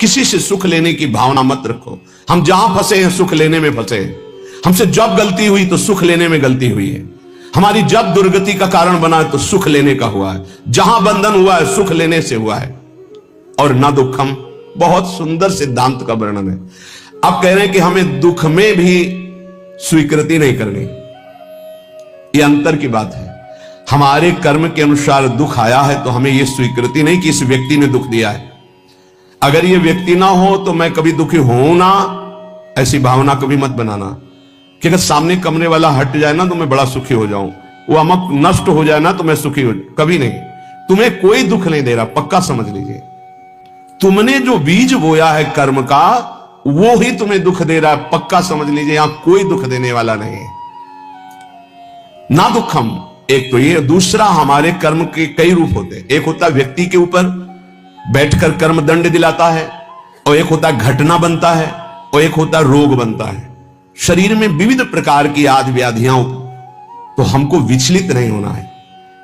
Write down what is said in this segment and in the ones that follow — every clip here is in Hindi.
किसी से सुख लेने की भावना मत रखो। हम जहां फंसे हैं सुख लेने में फंसे हैं। हमसे जब गलती हुई तो सुख लेने में गलती हुई है। हमारी जब दुर्गति का कारण बना है तो सुख लेने का हुआ है। जहां बंधन हुआ है सुख लेने से हुआ है। और न दुखम, बहुत सुंदर सिद्धांत का वर्णन है। अब कह रहे हैं कि हमें दुख में भी स्वीकृति नहीं करनी। यह अंतर की बात है। हमारे कर्म के अनुसार दुख आया है तो हमें यह स्वीकृति नहीं कि इस व्यक्ति ने दुख दिया है। अगर यह व्यक्ति ना हो तो मैं कभी दुखी हूं ना, ऐसी भावना कभी मत बनाना कि अगर सामने कमरे वाला हट जाए ना तो मैं बड़ा सुखी हो जाऊं, वो अमक नष्ट हो जाए ना तो मैं सुखी हो जाऊं। कभी नहीं। तुम्हें कोई दुख नहीं दे रहा, पक्का समझ लीजिए। तुमने जो बीज बोया है कर्म का वो ही तुम्हें दुख दे रहा है, पक्का समझ लीजिए। यहां कोई दुख देने वाला नहीं है। ना दुखम, एक तो ये। दूसरा, हमारे कर्म के कई रूप होते हैं। एक होता है व्यक्ति के ऊपर बैठकर कर्म दंड दिलाता है, और एक होता है घटना बनता है, और एक होता है रोग बनता है। शरीर में विविध प्रकार की आदि व्याधियां, तो हमको विचलित नहीं होना है।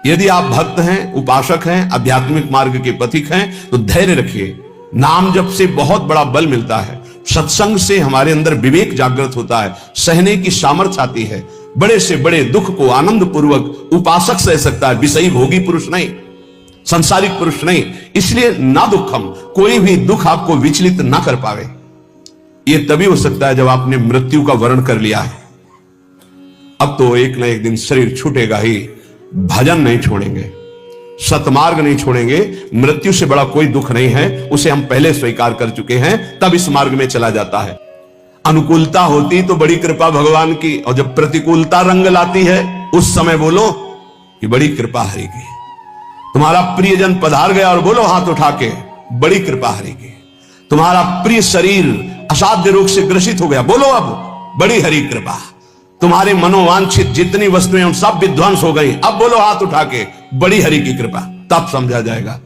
यदि आप भक्त हैं, उपासक हैं, आध्यात्मिक मार्ग के पथिक हैं तो धैर्य रखिए। नाम जप से बहुत बड़ा बल मिलता है। सत्संग से हमारे अंदर विवेक जागृत होता है, सहने की सामर्थ्य आती है। बड़े से बड़े दुख को आनंद पूर्वक उपासक सह सकता है, विषयी भोगी पुरुष नहीं, संसारिक पुरुष नहीं। इसलिए ना दुखम, कोई भी दुख आपको विचलित ना कर पावे। यह तभी हो सकता है जब आपने मृत्यु का वर्ण कर लिया है। अब तो एक ना एक दिन शरीर छूटेगा ही। भजन नहीं छोड़ेंगे, सतमार्ग नहीं छोड़ेंगे। मृत्यु से बड़ा कोई दुख नहीं है, उसे हम पहले स्वीकार कर चुके हैं, तब इस मार्ग में चला जाता है। अनुकूलता होती तो बड़ी कृपा भगवान की, और जब प्रतिकूलता रंग लाती है उस समय बोलो कि बड़ी कृपा हरि की। तुम्हारा प्रियजन पधार गया और बोलो हाथ उठा के, बड़ी कृपा हरि की। तुम्हारा प्रिय शरीर असाध्य रोग से ग्रसित हो गया, बोलो अब बड़ी हरि कृपा। तुम्हारे मनोवांछित जितनी वस्तुएं सब विध्वंस हो गई, अब बोलो हाथ उठा के, बड़ी हरि की कृपा। तब समझा जाएगा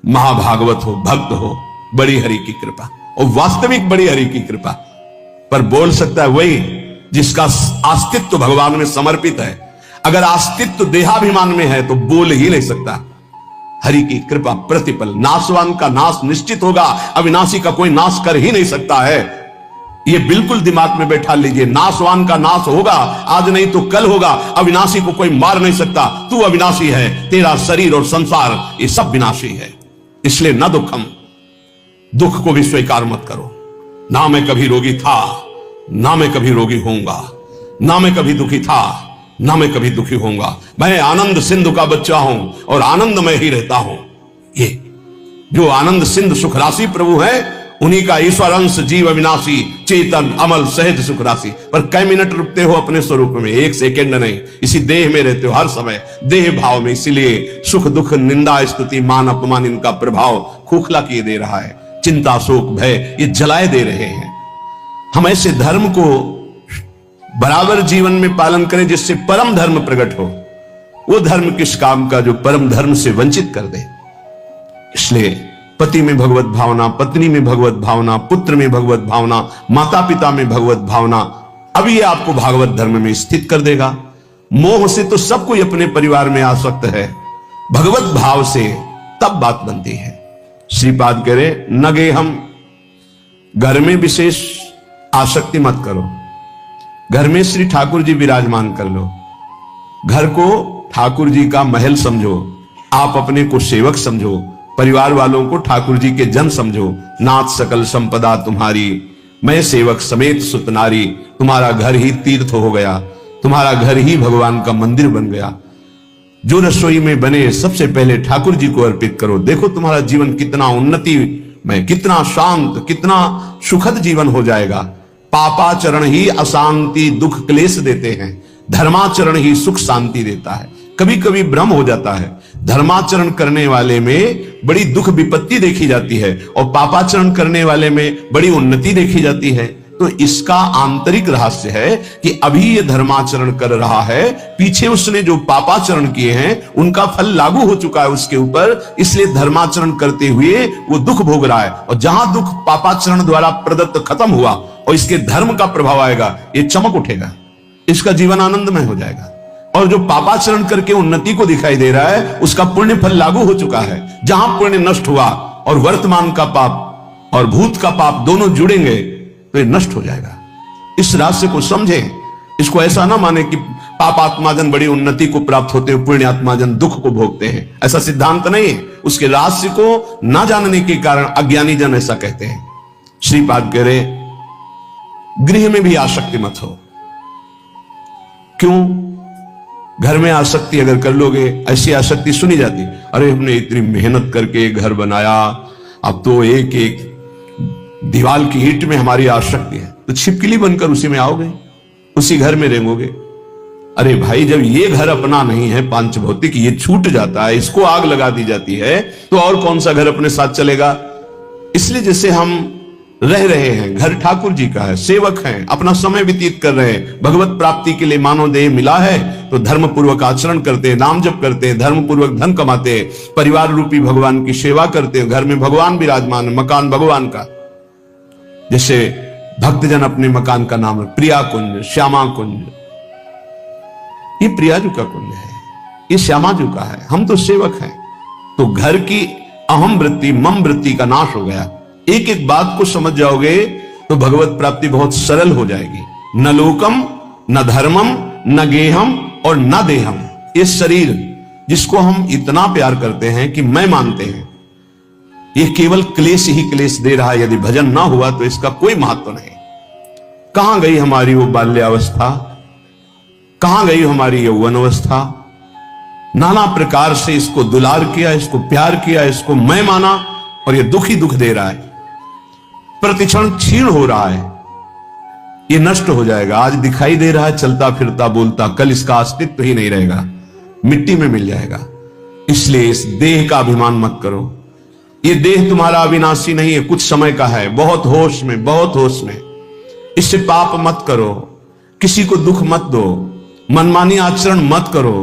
महाभागवत हो, भक्त हो, बड़ी हरि की कृपा। और वास्तविक बड़ी हरि की कृपा पर बोल सकता है वही जिसका अस्तित्व भगवान में समर्पित है। अगर अस्तित्व देहाभिमान में है तो बोल ही नहीं सकता। हरि की कृपा प्रतिपल। नाशवान का नाश निश्चित होगा, अविनाशी का कोई नाश कर ही नहीं सकता है। ये बिल्कुल दिमाग में बैठा लीजिए। नाशवान का नाश होगा, आज नहीं तो कल होगा। अविनाशी को कोई मार नहीं सकता। तू अविनाशी है, तेरा शरीर और संसार ये सब विनाशी है। इसलिए न दुखम, दुख को भी स्वीकार मत करो। ना मैं कभी रोगी था, ना मैं कभी रोगी होऊंगा, ना मैं कभी दुखी था, ना मैं कभी दुखी होऊंगा। मैं आनंद सिंधु का बच्चा हूं और आनंद में ही रहता हूं। ये जो आनंद सिंधु सुख राशि प्रभु है, उन्हीं का ईश्वर अंश जीव अविनाशी चेतन अमल सहज सुख राशि। पर कई मिनट रुकते हो अपने स्वरूप में, एक सेकंड नहीं। इसी देह में रहते हो हर समय, देह भाव में। इसीलिए सुख दुख निंदा स्तुति मान अपमान इनका प्रभाव खोखला किए दे रहा है। चिंता शोक भय ये जलाए दे रहे हैं। हम ऐसे धर्म को बराबर जीवन में पालन करें जिससे परम धर्म प्रकट हो। वो धर्म किस काम का जो परम धर्म से वंचित कर दे। इसलिए पति में भगवत भावना, पत्नी में भगवत भावना, पुत्र में भगवत भावना, माता पिता में भगवत भावना, अब ये आपको भागवत धर्म में स्थित कर देगा। मोह से तो सब कोई अपने परिवार में आसक्त है, भगवत भाव से तब बात बनती है। श्रीपाद कह रहे न गे हम, घर में विशेष आसक्ति मत करो। घर में श्री ठाकुर जी विराजमान कर लो। घर को ठाकुर जी का महल समझो, आप अपने को सेवक समझो, परिवार वालों को ठाकुर जी के जन समझो। नाथ सकल संपदा तुम्हारी, मैं सेवक समेत सुत नारी। तुम्हारा घर ही तीर्थ हो गया, तुम्हारा घर ही भगवान का मंदिर बन गया। जो रसोई में बने सबसे पहले ठाकुर जी को अर्पित करो। देखो तुम्हारा जीवन कितना उन्नति में, कितना शांत, कितना सुखद जीवन हो जाएगा। पापाचरण ही अशांति दुख क्लेश देते हैं, धर्माचरण ही सुख शांति देता है। कभी कभी भ्रम हो जाता है, धर्माचरण करने वाले में बड़ी दुख विपत्ति देखी जाती है और पापाचरण करने वाले में बड़ी उन्नति देखी जाती है। तो इसका आंतरिक रहस्य है कि अभी ये धर्माचरण कर रहा है, पीछे उसने जो पापाचरण किए हैं उनका फल लागू हो चुका है उसके ऊपर, इसलिए धर्माचरण करते हुए वो दुख भोग रहा है। और जहां दुख पापाचरण द्वारा प्रदत्त खत्म हुआ और इसके धर्म का प्रभाव आएगा, ये चमक उठेगा, इसका जीवन आनंदमय हो जाएगा। और जो पापाचरण करके उन्नति को दिखाई दे रहा है उसका पुण्य फल लागू हो चुका है। जहां पुण्य नष्ट हुआ और वर्तमान का पाप और भूत का पाप दोनों जुड़ेंगे तो ये नष्ट हो जाएगा। इस रहस्य को समझें। इसको ऐसा ना माने कि पाप आत्माजन बड़ी उन्नति को प्राप्त होते हुए पुण्य आत्माजन दुख को भोगते हैं, ऐसा सिद्धांत नहीं है। उसके रहस्य को ना जानने के कारण अज्ञानी जन ऐसा कहते हैं। श्रीपाद कह रहे गृह में भी आसक्ति मत हो। क्यों? घर में आसक्ति अगर कर लोगे, ऐसी आसक्ति सुनी जाती, अरे हमने इतनी मेहनत करके घर बनाया, अब तो एक एक दीवार की ईंट में हमारी आसक्ति है, तो छिपकली बनकर उसी में आओगे, उसी घर में रेंगोगे। अरे भाई, जब ये घर अपना नहीं है, पांच भौतिक, ये छूट जाता है, इसको आग लगा दी जाती है, तो और कौन सा घर अपने साथ चलेगा? इसलिए जैसे हम रह रहे हैं, घर ठाकुर जी का है, सेवक हैं, अपना समय व्यतीत कर रहे हैं, भगवत प्राप्ति के लिए मानव देह मिला है तो धर्म पूर्वक आचरण करते हैं, नाम जप करते हैं, धर्म पूर्वक धन कमाते हैं, परिवार रूपी भगवान की सेवा करते हैं, घर में भगवान विराजमान है, मकान भगवान का। जैसे भक्तजन अपने मकान का नाम प्रिया कुंज, श्यामा कुंज, ये प्रिया जी का कुंज है, ये श्यामा जी का है, हम तो सेवक हैं। तो घर की अहम वृत्ति, मम वृत्ति का नाश हो गया। एक एक बात को समझ जाओगे तो भगवत प्राप्ति बहुत सरल हो जाएगी। न लोकम, न धर्मम, न गेहम और न देहम। ये शरीर जिसको हम इतना प्यार करते हैं कि मैं मानते हैं, ये केवल क्लेश ही क्लेश दे रहा है। यदि भजन ना हुआ तो इसका कोई महत्व नहीं। कहां गई हमारी वो बाल्यावस्था, कहां गई हमारी यौवन अवस्था? नाना प्रकार से इसको दुलार किया, इसको प्यार किया, इसको मैं माना, और ये दुख ही दुख दे रहा है, प्रतिक्षण क्षीण हो रहा है। ये नष्ट हो जाएगा। आज दिखाई दे रहा है चलता फिरता बोलता, कल इसका अस्तित्व ही नहीं रहेगा, मिट्टी में मिल जाएगा। इसलिए इस देह का अभिमान मत करो। ये देह तुम्हारा अविनाशी नहीं है, कुछ समय का है। बहुत होश में, बहुत होश में। इससे पाप मत करो, किसी को दुख मत दो, मनमानी आचरण मत करो,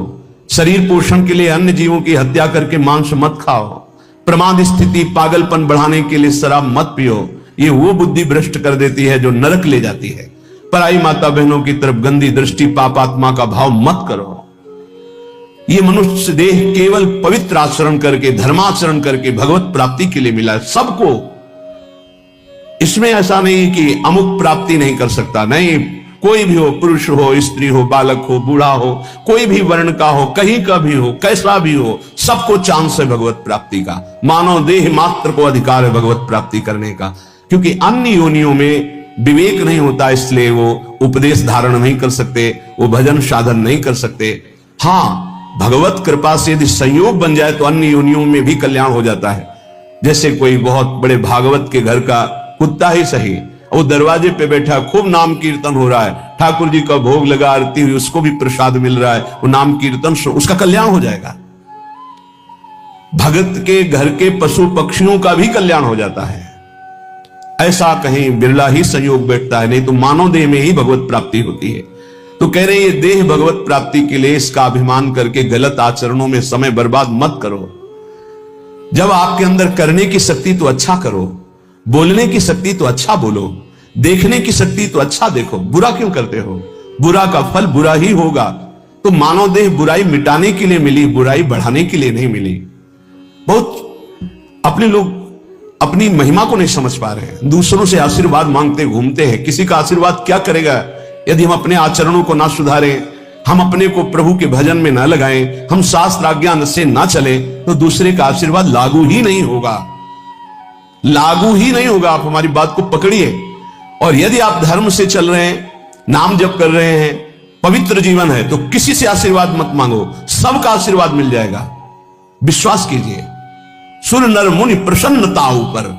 शरीर पोषण के लिए अन्य जीवों की हत्या करके मांस मत खाओ, प्रमाद स्थिति पागलपन बढ़ाने के लिए शराब मत पियो। ये वो बुद्धि भ्रष्ट कर देती है जो नरक ले जाती है। पराई माता बहनों की तरफ गंदी दृष्टि, पापात्मा का भाव मत करो। ये मनुष्य देह केवल पवित्र आचरण करके, धर्माचरण करके भगवत प्राप्ति के लिए मिला है सबको। इसमें ऐसा नहीं कि अमुक प्राप्ति नहीं कर सकता, नहीं। कोई भी हो, पुरुष हो, स्त्री हो, बालक हो, बूढ़ा हो, कोई भी वर्ण का हो, कहीं का भी हो, कैसा भी हो, सबको चांस है भगवत प्राप्ति का। मानव देह मात्र को अधिकार है भगवत प्राप्ति करने का, क्योंकि अन्य योनियों में विवेक नहीं होता, इसलिए वो उपदेश धारण नहीं कर सकते, वो भजन साधन नहीं कर सकते। हाँ, भगवत कृपा से यदि संयोग बन जाए तो अन्य योनियों में भी कल्याण हो जाता है। जैसे कोई बहुत बड़े भागवत के घर का कुत्ता ही सही, वो दरवाजे पे बैठा, खूब नाम कीर्तन हो रहा है, ठाकुर जी का भोग लगा, आरती हुई, उसको भी प्रसाद मिल रहा है, वो नाम कीर्तन, उसका कल्याण हो जाएगा। भगत के घर के पशु पक्षियों का भी कल्याण हो जाता है। ऐसा कहीं बिरला ही संयोग बैठता है, नहीं तो मानव देह में ही भगवत प्राप्ति होती है। तो कह रहे ये देह भगवत प्राप्ति के लिए इसका अभिमान करके गलत आचरणों में समय बर्बाद मत करो। जब आपके अंदर करने की शक्ति तो अच्छा करो, बोलने की शक्ति तो अच्छा बोलो, देखने की शक्ति तो अच्छा देखो। बुरा क्यों करते हो? बुरा का फल बुरा ही होगा। तो मानव देह बुराई मिटाने के लिए मिली, बुराई बढ़ाने के लिए नहीं मिली। बहुत अपने लोग अपनी महिमा को नहीं समझ पा रहे हैं, दूसरों से आशीर्वाद मांगते घूमते हैं। किसी का आशीर्वाद क्या करेगा यदि हम अपने आचरणों को ना सुधारें, हम अपने को प्रभु के भजन में ना लगाएं, हम शास्त्र आज्ञा से ना चले, तो दूसरे का आशीर्वाद लागू ही नहीं होगा, लागू ही नहीं होगा। आप हमारी बात को पकड़िए। और यदि आप धर्म से चल रहे हैं, नाम जप कर रहे हैं, पवित्र जीवन है, तो किसी से आशीर्वाद मत मांगो, सबका आशीर्वाद मिल जाएगा। विश्वास कीजिए। सुर नर मुनि प्रसन्नता ऊपर,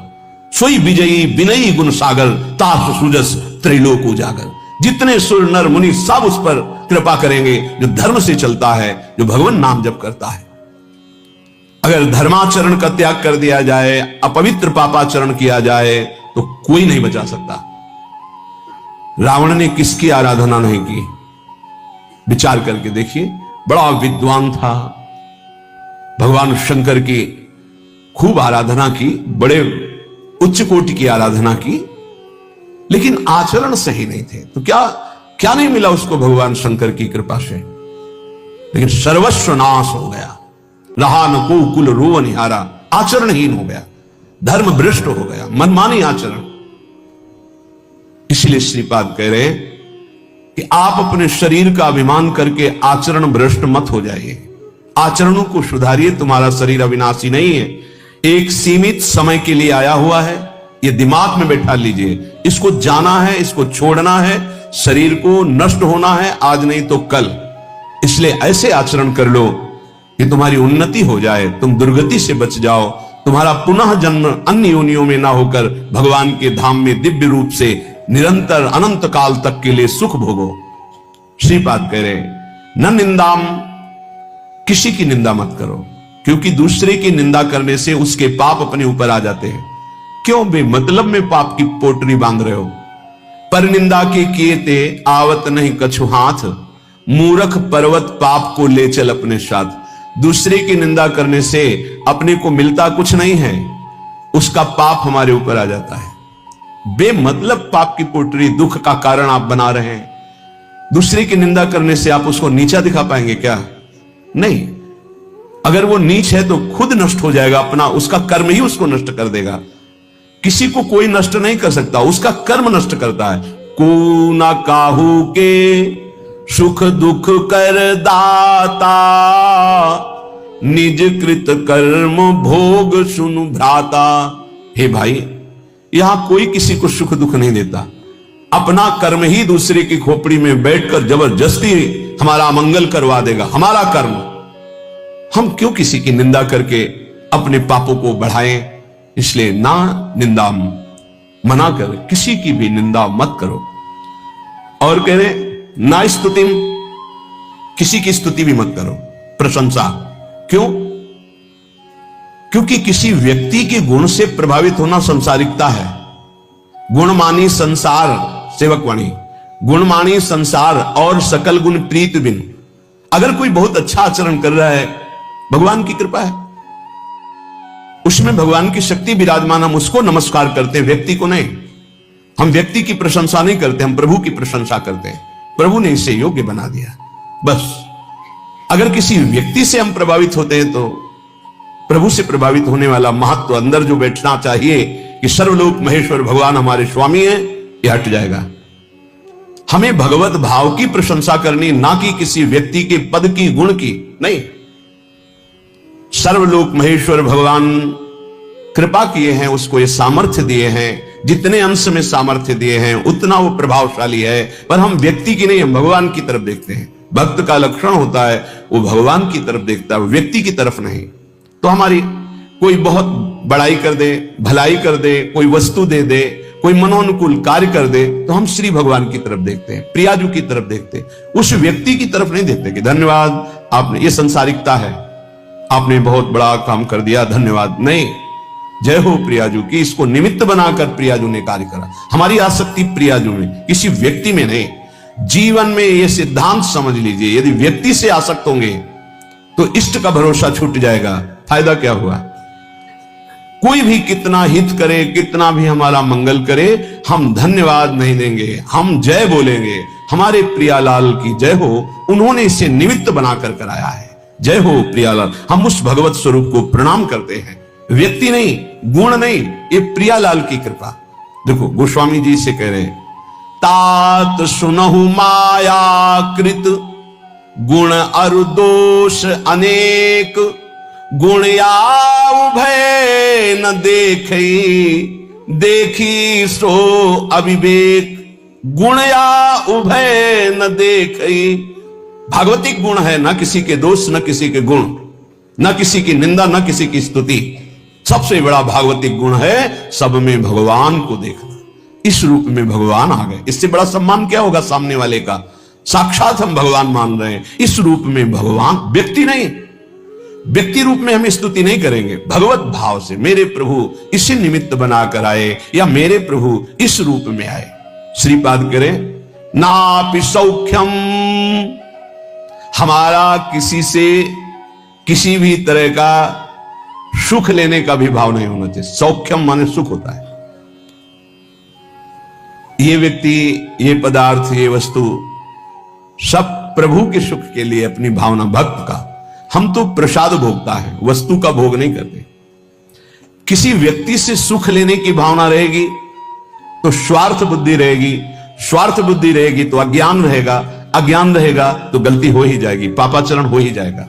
सोई विजयी विनयी गुण सागर, तास सुजस त्रैलोक उजागर। जितने सुर नर मुनि सब उस पर कृपा करेंगे जो धर्म से चलता है, जो भगवान नाम जप करता है। अगर धर्माचरण का त्याग कर दिया जाए, अपवित्र पापाचरण किया जाए, तो कोई नहीं बचा सकता। रावण ने किसकी आराधना नहीं की? विचार करके देखिए। बड़ा विद्वान था, भगवान शंकर की खूब आराधना की, बड़े उच्च कोटि की आराधना की, लेकिन आचरण सही नहीं थे। तो क्या क्या नहीं मिला उसको भगवान शंकर की कृपा से? लेकिन सर्वस्व नाश हो गया, रहा न को कुल रोव निहारा, आचरणहीन हो गया। धर्म भ्रष्ट हो गया, मनमानी आचरण। इसलिए श्रीपाद कह रहे हैं कि आप अपने शरीर का अभिमान करके आचरण भ्रष्ट मत हो जाइए, आचरणों को सुधारिए। तुम्हारा शरीर अविनाशी नहीं है, एक सीमित समय के लिए आया हुआ है, ये दिमाग में बैठा लीजिए। इसको जाना है, इसको छोड़ना है, शरीर को नष्ट होना है, आज नहीं तो कल। इसलिए ऐसे आचरण कर लो कि तुम्हारी उन्नति हो जाए, तुम दुर्गति से बच जाओ, तुम्हारा पुनः जन्म अन्य योनियों में ना होकर भगवान के धाम में दिव्य रूप से निरंतर अनंत काल तक के लिए सुख भोगो। श्रीपाद कह रहे न निंदाम, किसी की निंदा मत करो, क्योंकि दूसरे की निंदा करने से उसके पाप अपने ऊपर आ जाते हैं। क्यों बेमतलब में पाप की पोटरी बांध रहे हो? पर निंदा के किए ते आवत नहीं कछु हाथ, मूर्ख पर्वत पाप को ले चल अपने साथ। दूसरे की निंदा करने से अपने को मिलता कुछ नहीं है, उसका पाप हमारे ऊपर आ जाता है। बेमतलब पाप की पोटरी दुख का कारण आप बना रहे हैं। दूसरे की निंदा करने से आप उसको नीचा दिखा पाएंगे क्या? नहीं। अगर वो नीच है तो खुद नष्ट हो जाएगा, अपना उसका कर्म ही उसको नष्ट कर देगा। किसी को कोई नष्ट नहीं कर सकता, उसका कर्म नष्ट करता है। को ना काहू के सुख दुख कर दाता, निज कृत कर्म भोग सुनु भ्राता। हे भाई, यहां कोई किसी को सुख दुख नहीं देता, अपना कर्म ही दूसरे की खोपड़ी में बैठकर जबरदस्ती हमारा मंगल करवा देगा। हमारा कर्म, हम क्यों किसी की निंदा करके अपने पापों को बढ़ाएं? इसलिए ना निंदा, मना कर, किसी की भी निंदा मत करो। और कह रहे ना स्तुतिम, किसी की स्तुति भी मत करो, प्रशंसा। क्यों? क्योंकि किसी व्यक्ति के गुण से प्रभावित होना संसारिकता है। गुणमानी संसार, सेवकवाणी, गुणमानी संसार और सकल गुण प्रीत बिन। अगर कोई बहुत अच्छा आचरण कर रहा है, भगवान की कृपा है, उसमें भगवान की शक्ति विराजमान, हम उसको नमस्कार करते हैं, व्यक्ति को नहीं। हम व्यक्ति की प्रशंसा नहीं करते, हम प्रभु की प्रशंसा करते हैं। प्रभु ने इसे योग्य बना दिया, बस। अगर किसी व्यक्ति से हम प्रभावित होते हैं तो प्रभु से प्रभावित होने वाला महत्व अंदर जो बैठना चाहिए कि सर्वलोक महेश्वर भगवान हमारे स्वामी हैं, यह हट जाएगा। हमें भगवत भाव की प्रशंसा करनी, ना कि किसी व्यक्ति के पद की, गुण की नहीं। सर्वलोक महेश्वर भगवान कृपा किए हैं, उसको ये सामर्थ्य दिए हैं, जितने अंश में सामर्थ्य दिए हैं उतना वो प्रभावशाली है। पर हम व्यक्ति की नहीं, हम भगवान की तरफ देखते हैं। भक्त का लक्षण होता है वो भगवान की तरफ देखता है, व्यक्ति की तरफ नहीं। तो हमारी कोई बहुत बड़ाई कर दे, भलाई कर दे, कोई वस्तु दे दे, कोई मनोनुकूल कार्य कर दे, तो हम श्री भगवान की तरफ देखते हैं, प्रियाजू की तरफ देखते हैं, उस व्यक्ति की तरफ नहीं देखते कि धन्यवाद आपने, ये संसारिकता है, आपने बहुत बड़ा काम कर दिया, धन्यवाद। नहीं, जय हो प्रियाजू की, इसको निमित्त बनाकर प्रियाजू ने कार्य करा। हमारी आसक्ति प्रियाजू में, किसी व्यक्ति में नहीं। जीवन में यह सिद्धांत समझ लीजिए, यदि व्यक्ति से आसक्त होंगे तो इष्ट का भरोसा छूट जाएगा। फायदा क्या हुआ? कोई भी कितना हित करे, कितना भी हमारा मंगल करे, हम धन्यवाद नहीं देंगे, हम जय बोलेंगे, हमारे प्रियालाल की जय हो, उन्होंने इसे निमित्त बनाकर कराया है, जय हो प्रियालाल। हम उस भगवत स्वरूप को प्रणाम करते हैं, व्यक्ति नहीं, गुण नहीं, ये प्रियालाल की कृपा। देखो गोस्वामी जी से कह रहे हैं, तात सुनहु माया कृत गुण अरु दोष अनेक, गुण या उभय न देखी, देखी सो अविवेक, गुण या उभय न देखी। भागवतिक गुण है, ना किसी के दोष, न किसी के गुण, न किसी की निंदा, न किसी की स्तुति। सबसे बड़ा भागवतिक गुण है सब में भगवान को देखना। इस रूप में भगवान आ गए, इससे बड़ा सम्मान क्या होगा सामने वाले का? साक्षात हम भगवान मान रहे हैं, इस रूप में भगवान, व्यक्ति नहीं। व्यक्ति रूप में हम स्तुति नहीं करेंगे, भगवत भाव से मेरे प्रभु इसी निमित्त बनाकर आए, या मेरे प्रभु इस रूप में आए। श्रीपाद करें, नापि सौख्यम, हमारा किसी से किसी भी तरह का सुख लेने का भी भाव नहीं होना चाहिए। सौख्यम माने सुख होता है। ये व्यक्ति, ये पदार्थ, ये वस्तु सब प्रभु के सुख के लिए अपनी भावना, भक्त का। हम तो प्रसाद भोगता है, वस्तु का भोग नहीं करते। किसी व्यक्ति से सुख लेने की भावना रहेगी तो स्वार्थ बुद्धि रहेगी, स्वार्थ बुद्धि रहेगी तो अज्ञान रहेगा, अज्ञान रहेगा तो गलती हो ही जाएगी, पापाचरण हो ही जाएगा।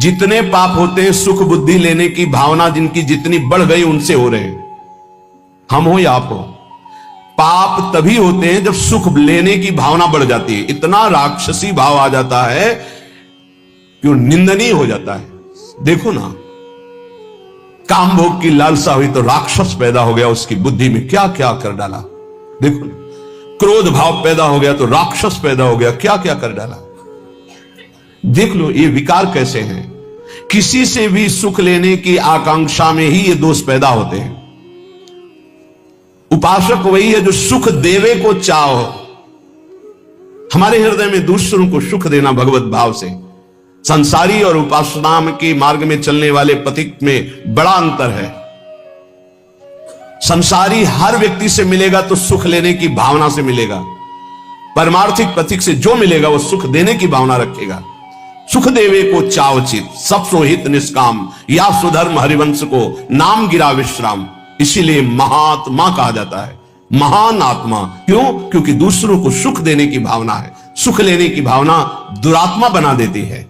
जितने पाप होते हैं सुख बुद्धि लेने की भावना जिनकी जितनी बढ़ गई उनसे हो रहे हैं, हम हो या आप हो। पाप तभी होते हैं जब सुख लेने की भावना बढ़ जाती है, इतना राक्षसी भाव आ जाता है कि निंदनीय हो जाता है। देखो ना, काम भोग की लालसा हुई तो राक्षस पैदा हो गया, उसकी बुद्धि में क्या क्या कर डाला। देखो ना, क्रोध भाव पैदा हो गया तो राक्षस पैदा हो गया, क्या क्या कर डाला। देख लो ये विकार कैसे हैं। किसी से भी सुख लेने की आकांक्षा में ही ये दोष पैदा होते हैं। उपासक वही है जो सुख देवे को चाहो। हमारे हृदय में दूसरों को सुख देना भगवत भाव से। संसारी और उपासना के मार्ग में चलने वाले पथिक में बड़ा अंतर है। संसारी हर व्यक्ति से मिलेगा तो सुख लेने की भावना से मिलेगा, परमार्थिक पथिक से जो मिलेगा वो सुख देने की भावना रखेगा। सुख देवे को चावचित सब सो हित निष्काम, या सुधर्म हरिवंश को नाम गिरा विश्राम। इसीलिए महात्मा कहा जाता है, महान आत्मा। क्यों? क्योंकि दूसरों को सुख देने की भावना है। सुख लेने की भावना दुरात्मा बना देती है।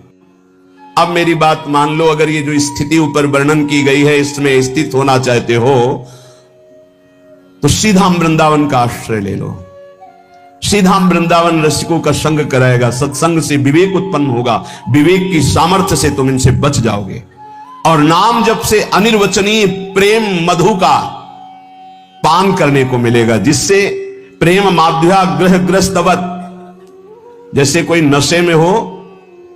अब मेरी बात मान लो, अगर ये जो स्थिति ऊपर वर्णन की गई है इसमें स्थित होना चाहते हो तो सीधा वृंदावन का आश्रय ले लो। सीधा वृंदावन रसिकों का संग कराएगा। सत्संग से विवेक उत्पन्न होगा, विवेक की सामर्थ्य से तुम इनसे बच जाओगे। और नाम जप से अनिर्वचनीय प्रेम मधु का पान करने को मिलेगा, जिससे प्रेम माध्या ग्रह ग्रस्तवत, जैसे कोई नशे में हो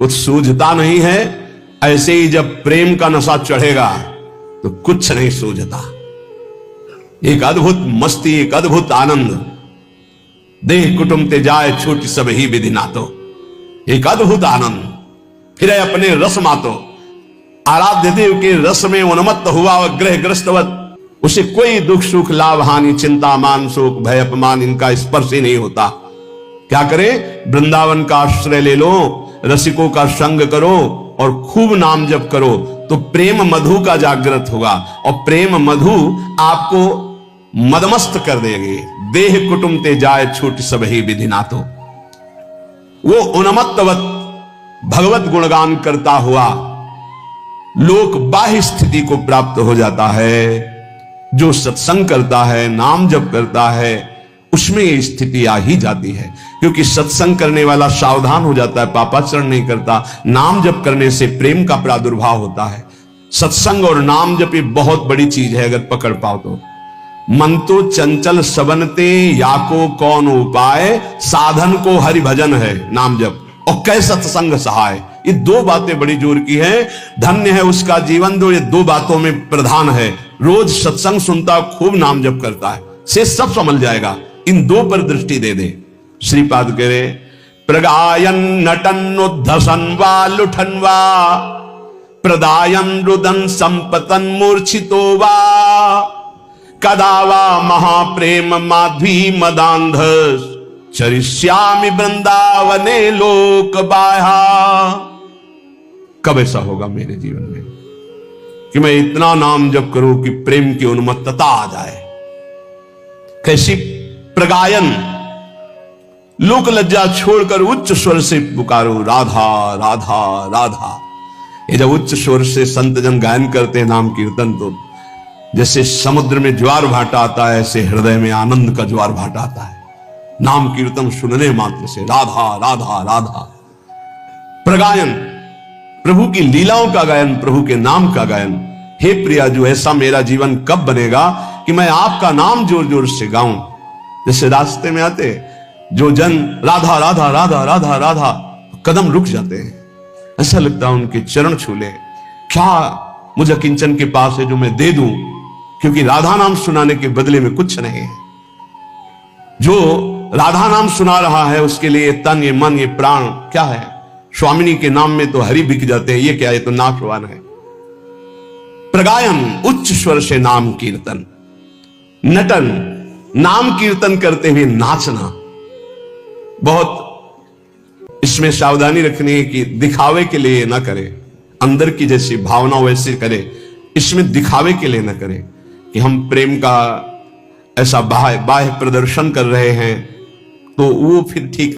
कुछ सूझता नहीं है, ऐसे ही जब प्रेम का नशा चढ़ेगा तो कुछ नहीं सूझता। एक अद्भुत मस्ती, एक अद्भुत आनंद। देह कुटुंब ते जाए छोटी सब ही विधि नातो, एक अद्भुत आनंद। फिर अपने रस मातो, आराध्य देव के रस में उन्मत्त हुआ वह ग्रह ग्रस्तवत, उसे कोई दुख सुख लाभ हानि चिंता मान शोक भय अपमान इनका स्पर्श ही नहीं होता। क्या करे? वृंदावन का आश्रय ले लो, रसिकों का संग करो और खूब नाम जप करो तो प्रेम मधु का जागृत होगा। और प्रेम मधु आपको मदमस्त कर देगी। देह कुटुंब ते जाए छूट सब ही विधि नातो, वो उन्मत्तवत भगवत गुणगान करता हुआ लोक बाह्य स्थिति को प्राप्त हो जाता है। जो सत्संग करता है, नाम जप करता है, उसमें ये स्थिति आ ही जाती है। क्योंकि सत्संग करने वाला सावधान हो जाता है, पापाचरण नहीं करता। नाम जप करने से प्रेम का प्रादुर्भाव होता है। सत्संग और नाम जप ये बहुत बड़ी चीज है, अगर पकड़ पाओ तो। मन तो चंचल सबनते, या को कौन उपाय, साधन को हरि भजन है नाम जप, और कै सत्संग सहाय। ये दो बातें बड़ी जोर की है। धन्य है उसका जीवन जो ये दो बातों में प्रधान है। रोज सत्संग सुनता, खूब नाम जप करता है, से सब समझ जाएगा। इन दो पर दृष्टि दे दे। श्रीपाद कह रहे, प्रगायन नटन उद्धसन वा लुठन वा, प्रदायन रुदन संपतन मूर्छितो वा, कदा वा महाप्रेम माध्वी मदांध, चरिष्यामि वृंदावने लोक बाह्या। कब ऐसा होगा मेरे जीवन में कि मैं इतना नाम जप करूं कि प्रेम की उन्मत्तता आ जाए? कैसी प्रगायन, लोक लज्जा छोड़कर उच्च स्वर से पुकारो राधा राधा राधा। ये जब उच्च स्वर से संत जन गायन करते हैं नाम कीर्तन, तो जैसे समुद्र में ज्वार भाटा आता है, ऐसे हृदय में आनंद का ज्वार भाटा आता है नाम कीर्तन सुनने मात्र से। राधा राधा राधा। प्रगायन, प्रभु की लीलाओं का गायन, प्रभु के नाम का गायन। हे प्रिया, जो ऐसा मेरा जीवन कब बनेगा कि मैं आपका नाम जोर जोर से गाऊं। जैसे रास्ते में आते जो जन राधा राधा राधा राधा राधा, कदम रुक जाते हैं, ऐसा लगता है उनके चरण छू ले। क्या मुझे किंचन के पास है जो मैं दे दूं, क्योंकि राधा नाम सुनाने के बदले में कुछ नहीं है। जो राधा नाम सुना रहा है उसके लिए तन, ये मन, ये प्राण क्या है? स्वामिनी के नाम में तो हरि बिक जाते हैं, ये क्या है? तो नाशवान है। प्रगायन, उच्च स्वर से नाम कीर्तन। नटन, नाम कीर्तन करते हुए नाचना। बहुत इसमें सावधानी रखनी है कि दिखावे के लिए ना करे, अंदर की जैसी भावना वैसे करे, इसमें दिखावे के लिए ना करे। कि हम प्रेम का ऐसा बाह्य प्रदर्शन कर रहे हैं, तो वो फिर ठीक